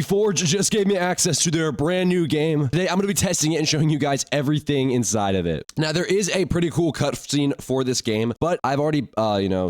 Forge just gave me access to their brand new game. Today, I'm going to be testing it and showing you guys everything inside of it. Now, there is a pretty cool cutscene for this game, but I've already,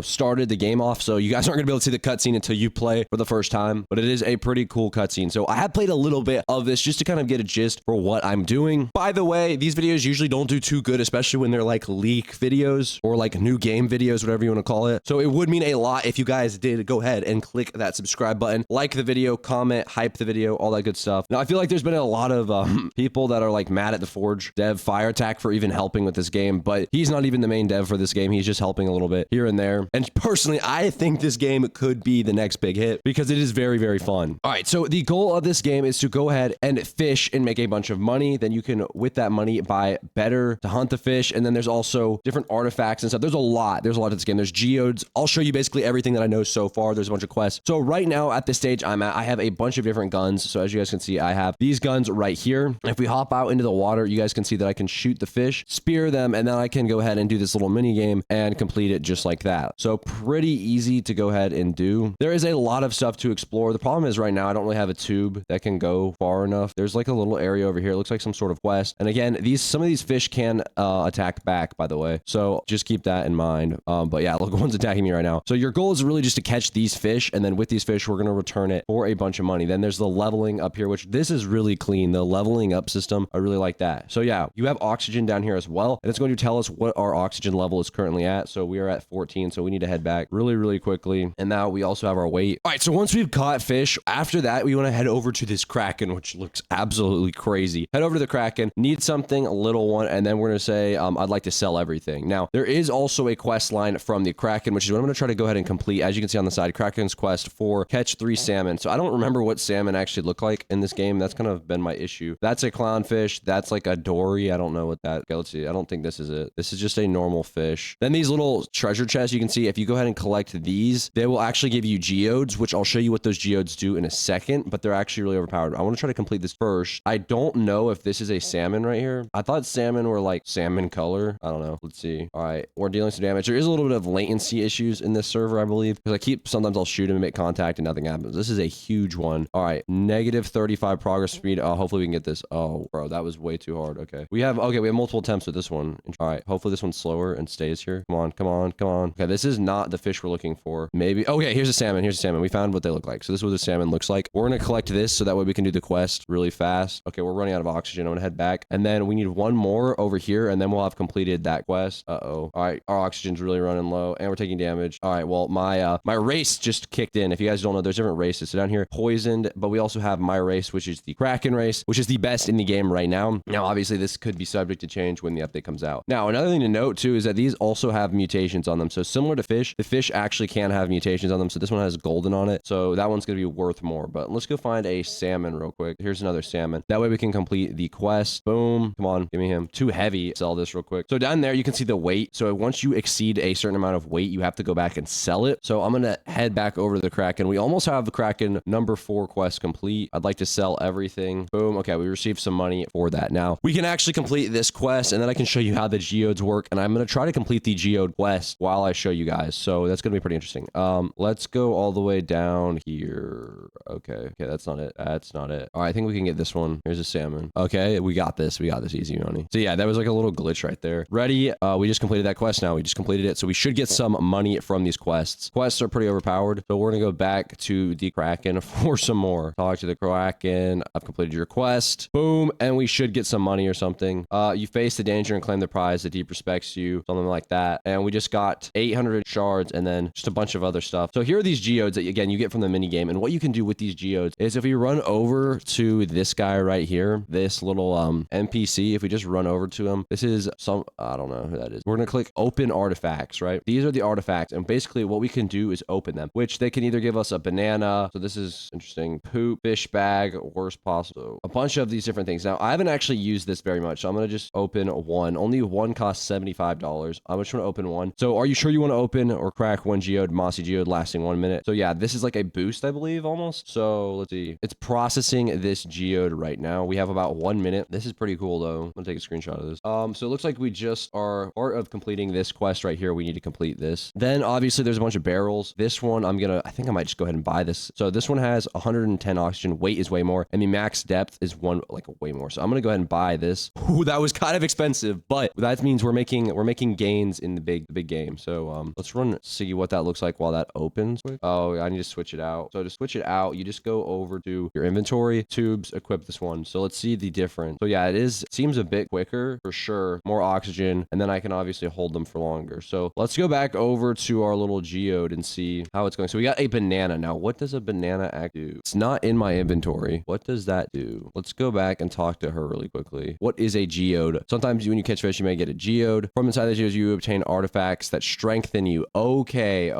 started the game off, so you guys aren't going to be able to see the cutscene until you play for the first time, but it is a pretty cool cutscene. So I have played a little bit of this just to kind of get a gist for what I'm doing. By the way, these videos usually don't do too good, especially when they're like leak videos or like new game videos, whatever you want to call it. So it would mean a lot if you guys did go ahead and click that subscribe button, like the video, comment, hype the video, all that good stuff. Now, I feel like there's been a lot of people that are like mad at the Forge dev Fire Attack for even helping with this game, but he's not even the main dev for this game. He's just helping a little bit here and there. And personally, I think this game could be the next big hit because it is very, very fun. All right, so the goal of this game is to go ahead and fish and make a bunch of money. Then you can, with that money, buy better to hunt the fish. And then there's also different artifacts and stuff. There's a lot to this game. There's geodes. I'll show you basically everything that I know so far. There's a bunch of quests. So right now at this stage I'm at, I have a bunch of different guns. So as you guys can see, I have these guns right here. If we hop out into the water, you guys can see that I can shoot the fish, spear them, and then I can go ahead and do this little mini game and complete it just like that. So pretty easy to go ahead and do. There is a lot of stuff to explore. The problem is right now I don't really have a tube that can go far enough. There's like a little area over here. It looks like some sort of quest. And again, some of these fish can attack back, by the way. So just keep that in mind. But yeah, look, one's attacking me right now. So your goal is really just to catch these fish. And then with these fish, we're going to return it for a bunch of money. Then there's the leveling up here, which this is really clean. The leveling up system, I really like that. So yeah, you have oxygen down here as well. And it's going to tell us what our oxygen level is currently at. So we are at 14. So we need to head back really, really quickly. And now we also have our weight. All right. So once we've caught fish, after that, we want to head over to this kraken, which looks absolutely crazy. Head over to the kraken, need something, a little one. And then we're going to say, I'd like to sell everything. Now, there is also a quest line from the kraken, which is what I'm going to try to go ahead and complete. As you can see on the side, kraken's quest for catch 3 salmon. So I don't remember what salmon actually look like in this game. That's kind of been my issue. That's a clownfish. That's like a dory. I don't know what that. Okay, let's see. I don't think this is it. This is just a normal fish. Then these little treasure chests, you can see if you go ahead and collect these, they will actually give you geodes, which I'll show you what those geodes do in a second, but they're actually really overpowered. I want to try to complete this first. I don't know if this is a salmon right here. I thought salmon were like salmon color. I don't know. Let's see. All right. We're dealing some damage. There is a little bit of latency issues in this server, I believe, because sometimes I'll shoot him and make contact and nothing happens. This is a huge one. All right. Negative 35 progress speed. Hopefully we can get this. Oh, bro, that was way too hard. Okay. We have multiple attempts with this one. All right. Hopefully this one's slower and stays here. Come on. Come on. Come on. Okay. This is not the fish we're looking for. Maybe. Okay. Here's a salmon. Here's a salmon. We found what they look like. So this is what the salmon looks like. We're going to collect this so that way we can do the quest really fast. Okay. We're running out of oxygen. I'm going to head back. And then we need one more over here and then we'll have completed that quest. Uh-oh. All right. Our oxygen's really running low and we're taking damage. All right. Well, my race just kicked in. If you guys don't know, there's different races. So down here, poisoned, but we also have my race, which is the kraken race, which is the best in the game right now. Now, obviously this could be subject to change when the update comes out. Now, another thing to note too, is that these also have mutations on them. So similar to fish, the fish actually can have mutations on them. So this one has golden on it. So that one's going to be worth more, but let's go find a salmon real quick. Here's another salmon. That way we can complete the quest. Boom. Come on. Give me him. Too heavy. Sell this real quick. So down there, you can see the weight. So once you exceed a certain amount of weight, you have to go back and sell it. So I'm going to head back over to the kraken. We almost have the kraken number 4 quest complete. I'd like to sell everything. Boom. Okay. We received some money for that. Now we can actually complete this quest and then I can show you how the geodes work. And I'm going to try to complete the geode quest while I show you guys. So that's going to be pretty interesting. Let's go all the way down here. Okay. That's not it. That's not it. All right. I think we can get this one. Here's a salmon. Okay. We got this. We got this easy money. So yeah, that was like a little glitch right there. Ready. We just completed that quest now. We just completed it. So we should get some money from these quests. Quests are pretty overpowered. So we're going to go back to the kraken for some more. Talk to the kraken. I've completed your quest. Boom. And we should get some money or something. You face the danger and claim the prize. The deep respects you. Something like that. And we just got 800 shards and then just a bunch of other stuff. So here are these geodes that, again, you get from the mini game. And what you can do with these geodes is if you run over to this guy right here, this little NPC, if we just run over to him, this is I don't know who that is. We're going to click open artifacts, right? These are the artifacts. And basically what we can do is open them, which they can either give us a banana. So this is interesting. Poop, fish bag, worst possible. A bunch of these different things. Now, I haven't actually used this very much. So I'm going to just open one. Only one costs $75. I'm just going to open one. So are you sure you want to open or crack one geode, mossy geode lasting 1 minute? So yeah, this is like a boost, I believe, almost. So let's see. It's processing this geode right now. We have about 1 minute. This is pretty cool though. I'm gonna take a screenshot of this. So it looks like we just are part of completing this quest right here. We need to complete this. Then obviously there's a bunch of barrels. This one, I think I might just go ahead and buy this. So this one has 110 10 oxygen. Weight is way more. And the max depth is way more. So I'm gonna go ahead and buy this. Ooh, that was kind of expensive, but that means we're making gains in the big game. So let's see what that looks like while that opens. Oh, I need to switch it out. So to switch it out, you just go over to your inventory, tubes, equip this one. So let's see the difference. So yeah, it seems a bit quicker for sure. More oxygen, and then I can obviously hold them for longer. So let's go back over to our little geode and see how it's going. So we got a banana. Now, what does a banana act do? It's not in my inventory. What does that do? Let's go back and talk to her really quickly. What is a geode? Sometimes when you catch fish, you may get a geode. From inside the geodes, you obtain artifacts that strengthen you. Okay.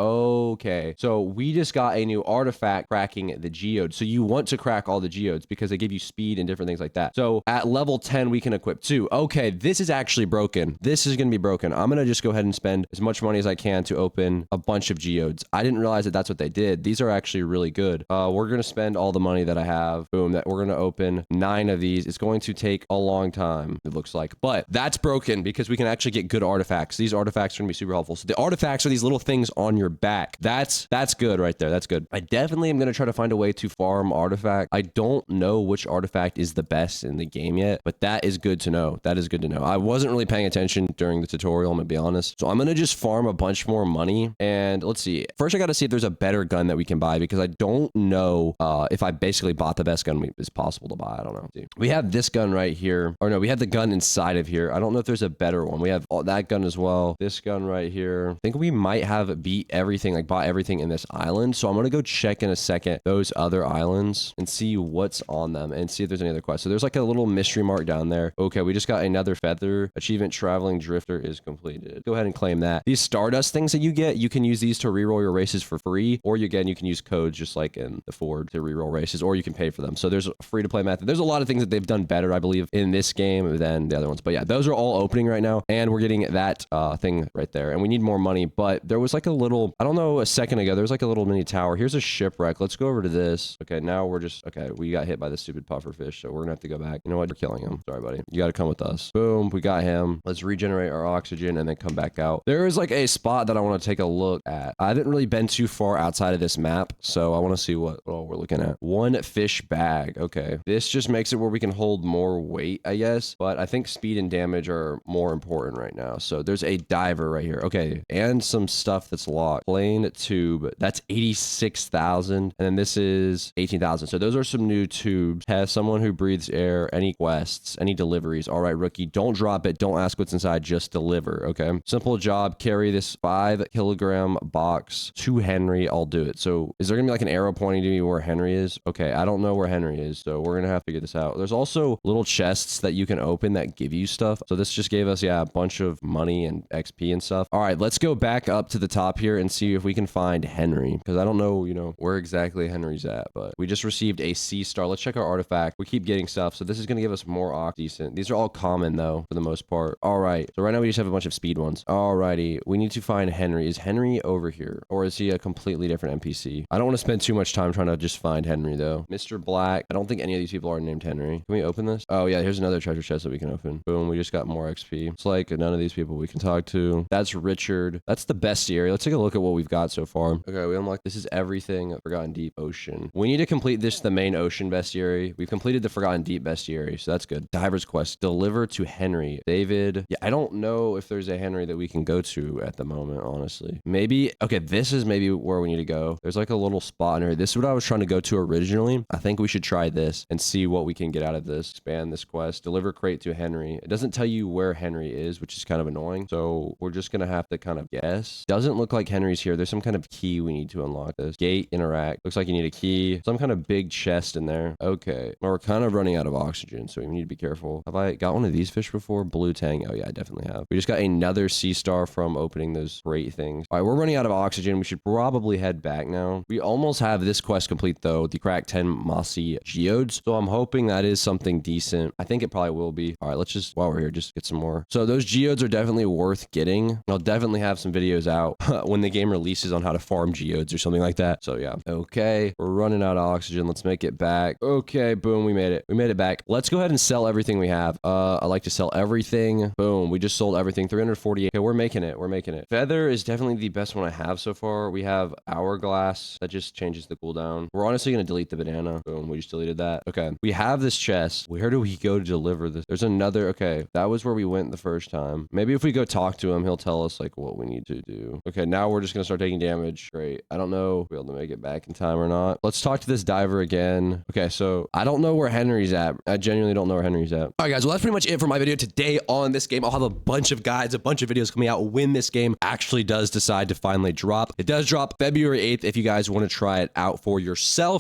So we just got a new artifact cracking the geode. So you want to crack all the geodes because they give you speed and different things like that. So at level 10, we can equip 2. Okay, this is actually broken. This is going to be broken. I'm going to just go ahead and spend as much money as I can to open a bunch of geodes. I didn't realize that that's what they did. These are actually really good. We're going to spend all the money that I have. Boom, that we're going to open 9 of these. It's going to take a long time, it looks like. But that's broken because we can actually get good artifacts. These artifacts are going to be super helpful. So the artifacts are these little things on your back. That's good right there. That's good. I definitely am going to try to find a way to farm artifact. I don't know which artifact is the best in the game yet, but that is good to know. That is good to know. I wasn't really paying attention during the tutorial, I'm going to be honest. So I'm going to just farm a bunch more money. And let's see. First, I got to see if there's a better gun that we can buy because I don't know if I basically bought the best gun is possible to buy. I don't know. See. We have this gun right here. Or no, we have the gun inside of here. I don't know if there's a better one. We have that gun as well. This gun right here. I think we might have beat everything, like bought everything in this island. So I'm going to go check in a second those other islands and see what's on them and see if there's any other quests. So there's like a little mystery mark down there. Okay, we just got another feather. Achievement traveling drifter is completed. Go ahead and claim that. These stardust things that you get, you can use these to reroll your races for free, or you can use codes just like in the Ford to reroll races, or you can pay for them. So there's a free to play method. There's a lot of things that they've done better, I believe, in this game than the other ones. But yeah, those are all opening right now, and we're getting that thing right there. And we need more money, but there was like a little, I don't know, a second ago, there was like a little mini tower. Here's a shipwreck. Let's go over to this. Okay, now we're just, okay, we got hit by the stupid puffer fish, so we're gonna have to go back. You know what? We're killing him. Sorry, buddy. You gotta come with us. Boom, we got him. Let's regenerate our oxygen and then come back out. There is like a spot that I want to take a look at. I haven't really been too far outside of this map, so I want to see what we're looking at. 1 fish bag. Okay, this just makes it where we can hold more weight, I guess, but I think speed and damage are more important right now. So there's a diver right here. Okay, and some stuff that's locked. Plain tube. That's 86,000, and then this is 18,000. So those are some new tubes. Has someone who breathes air. Any quests, any deliveries. All right, rookie, don't drop it. Don't ask what's inside, just deliver. Okay, simple job. Carry this 5-kilogram box to Henry. I'll do it. So is there gonna be like an arrow pointing to me where Henry is? Okay, I don't know where Henry is, so we're gonna have to figure this out. There's also little chests that you can open that give you stuff. So this just gave us, yeah, a bunch of money and XP and stuff. All right, let's go back up to the top here and see if we can find Henry, because I don't know, where exactly Henry's at, but we just received a C star. Let's check our artifact. We keep getting stuff, so this is gonna give us more decent. These are all common though, for the most part. All right, so right now we just have a bunch of speed ones. Alrighty, we need to find Henry. Is Henry over here, or is he a completely different NPC? I don't want to spend too much time trying to just find Henry though. Mr. Black. I don't think any of these people are named Henry. Can we open this? Oh yeah, here's another treasure chest that we can open. Boom, we just got more XP. It's like none of these people we can talk to. That's Richard. That's the bestiary. Let's take a look at what we've got so far. Okay, we unlocked, this is everything. Forgotten Deep Ocean. We need to complete this, the main ocean bestiary. We've completed the Forgotten Deep bestiary, so that's good. Diver's quest. Deliver to Henry. David. Yeah, I don't know if there's a Henry that we can go to at the moment, honestly. Maybe, okay, this is maybe where we need to go. There's like a little spot in here. This is what I was trying to go to originally. I think we should try this and see what we can get out of this. Expand this quest. Deliver crate to Henry. It doesn't tell you where Henry is, which is kind of annoying. So we're just gonna have to kind of guess. Doesn't look like Henry's here. There's some kind of key we need to unlock this. Gate, interact. Looks like you need a key. Some kind of big chest in there. Okay. Well, we're kind of running out of oxygen, so we need to be careful. Have I got one of these fish before? Blue tang. Oh yeah, I definitely have. We just got another sea star from opening those great things. All right, we're running out of oxygen. We should probably head back now. We almost have this quest complete though. The crack 10 mossy geodes. So I'm hoping that is something decent. I think it probably will be. All right, let's just, while we're here, just get some more. So those geodes are definitely worth getting. I'll definitely have some videos out when the game releases on how to farm geodes or something like that. So yeah. Okay, we're running out of oxygen. Let's make it back. Okay, boom, we made it. We made it back. Let's go ahead and sell everything we have. I like to sell everything. Boom, we just sold everything. 348. Okay, we're making it. We're making it. Feather is definitely the best one I have so far. We have hourglass. That just changes the cooldown. We're on also going to delete the banana. Boom, we just deleted that. Okay, we have this chest. Where do we go to deliver this? There's another, okay, that was where we went the first time. Maybe if we go talk to him, he'll tell us like what we need to do. Okay, now we're just going to start taking damage. Great. I don't know if we'll be able to make it back in time or not. Let's talk to this diver again. Okay, so I don't know where Henry's at. I genuinely don't know where Henry's at. All right, guys, well, that's pretty much it for my video today on this game. I'll have a bunch of guides, a bunch of videos coming out when this game actually does decide to finally drop. It does drop February 8th if you guys want to try it out for yourself.